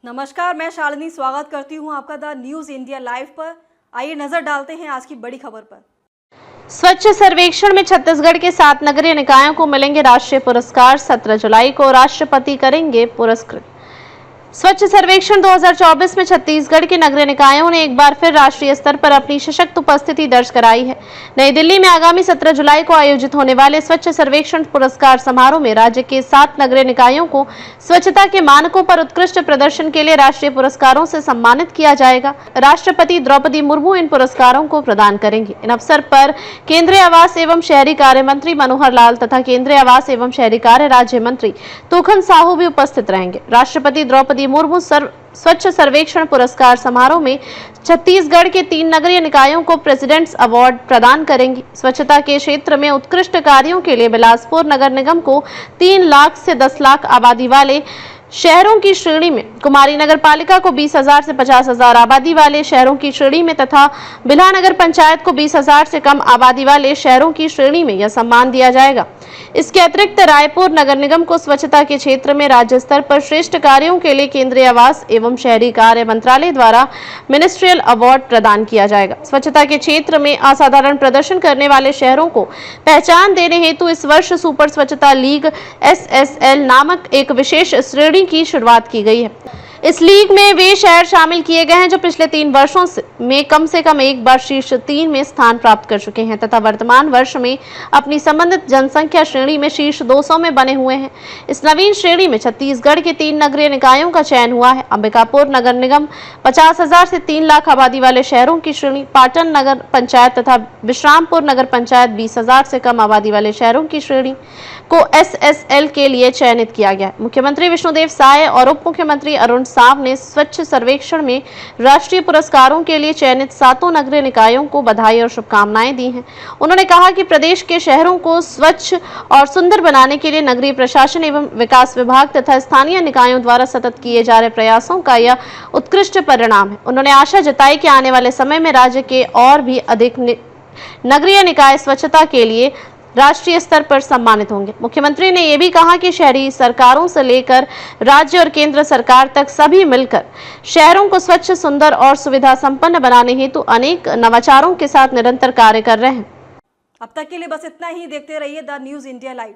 नमस्कार, मैं शालिनी स्वागत करती हूं आपका द न्यूज इंडिया लाइव पर। आइए नजर डालते हैं आज की बड़ी खबर पर। स्वच्छ सर्वेक्षण में छत्तीसगढ़ के 7 नगरीय निकायों को मिलेंगे राष्ट्रीय पुरस्कार। 17 जुलाई को राष्ट्रपति करेंगे पुरस्कृत। स्वच्छ सर्वेक्षण 2024 में छत्तीसगढ़ के नगरीय निकायों ने एक बार फिर राष्ट्रीय स्तर पर अपनी सशक्त उपस्थिति दर्ज कराई है। नई दिल्ली में आगामी 17 जुलाई को आयोजित होने वाले स्वच्छ सर्वेक्षण पुरस्कार समारोह में राज्य के 7 नगरीय निकायों को स्वच्छता के मानकों पर उत्कृष्ट प्रदर्शन के लिए राष्ट्रीय पुरस्कारों से सम्मानित किया जाएगा। राष्ट्रपति द्रौपदी मुर्मू इन पुरस्कारों को प्रदान करेंगी। इन अवसर पर केंद्रीय आवास एवं शहरी कार्य मंत्री मनोहर लाल तथा केंद्रीय आवास एवं शहरी कार्य राज्य मंत्री तूखन साहू भी उपस्थित रहेंगे। राष्ट्रपति द्रौपदी मुर्मू स्वच्छ सर्वेक्षण पुरस्कार समारोह में छत्तीसगढ़ के 3 नगरीय निकायों को प्रेसिडेंट्स अवार्ड प्रदान करेंगी। स्वच्छता के क्षेत्र में उत्कृष्ट कार्यों के लिए बिलासपुर नगर निगम को 3 लाख से 10 लाख आबादी वाले शहरों की श्रेणी में, कुमारी नगर पालिका को 20,000 से 50,000 आबादी वाले शहरों की श्रेणी में तथा बिल्हा नगर पंचायत को 20,000 से कम आबादी वाले शहरों की श्रेणी में यह सम्मान दिया जाएगा। इसके अतिरिक्त रायपुर नगर निगम को स्वच्छता के क्षेत्र में राज्य स्तर पर श्रेष्ठ कार्यों के लिए केंद्रीय आवास एवं शहरी कार्य मंत्रालय द्वारा मिनिस्ट्रियल अवार्ड प्रदान किया जाएगा। स्वच्छता के क्षेत्र में असाधारण प्रदर्शन करने वाले शहरों को पहचान देने हेतु इस वर्ष सुपर स्वच्छता लीग SSL नामक एक विशेष श्रेणी की शुरुआत की गई है। इस लीग में वे शहर शामिल किए गए हैं जो पिछले 3 वर्षों में कम से कम एक बार शीर्ष 3 में स्थान प्राप्त कर चुके हैं तथा वर्तमान वर्ष में अपनी संबंधित जनसंख्या श्रेणी में शीर्ष 200 में बने हुए हैं। इस नवीन श्रेणी में छत्तीसगढ़ के 3 नगरीय निकायों का चयन हुआ है। अंबिकापुर नगर निगम 50,000 से 3 लाख आबादी वाले शहरों की श्रेणी, पाटन नगर पंचायत तथा विश्रामपुर नगर पंचायत 20,000 से कम आबादी वाले शहरों की श्रेणी को SSL के लिए चयनित किया गया। मुख्यमंत्री विष्णुदेव साय और उप मुख्यमंत्री अरुण साव ने स्वच्छ सर्वेक्षण में राष्ट्रीय पुरस्कारों के लिए चयनित 7 नगरीय निकायों को बधाई और शुभकामनाएं दी हैं। उन्होंने कहा कि प्रदेश के शहरों को स्वच्छ और सुंदर बनाने के लिए नगरीय प्रशासन एवं विकास विभाग तथा स्थानीय निकायों द्वारा सतत किए जा रहे प्रयासों का यह उत्कृष्ट परिणाम है। उन्होंने आशा जताई कि आने वाले समय में राज्य के और भी अधिक नगरीय निकाय स्वच्छता के लिए राष्ट्रीय स्तर पर सम्मानित होंगे। मुख्यमंत्री ने यह भी कहा कि शहरी सरकारों से लेकर राज्य और केंद्र सरकार तक सभी मिलकर शहरों को स्वच्छ, सुंदर और सुविधा संपन्न बनाने हेतु अनेक नवाचारों के साथ निरंतर कार्य कर रहे हैं। अब तक के लिए बस इतना ही। देखते रहिए द न्यूज इंडिया लाइव।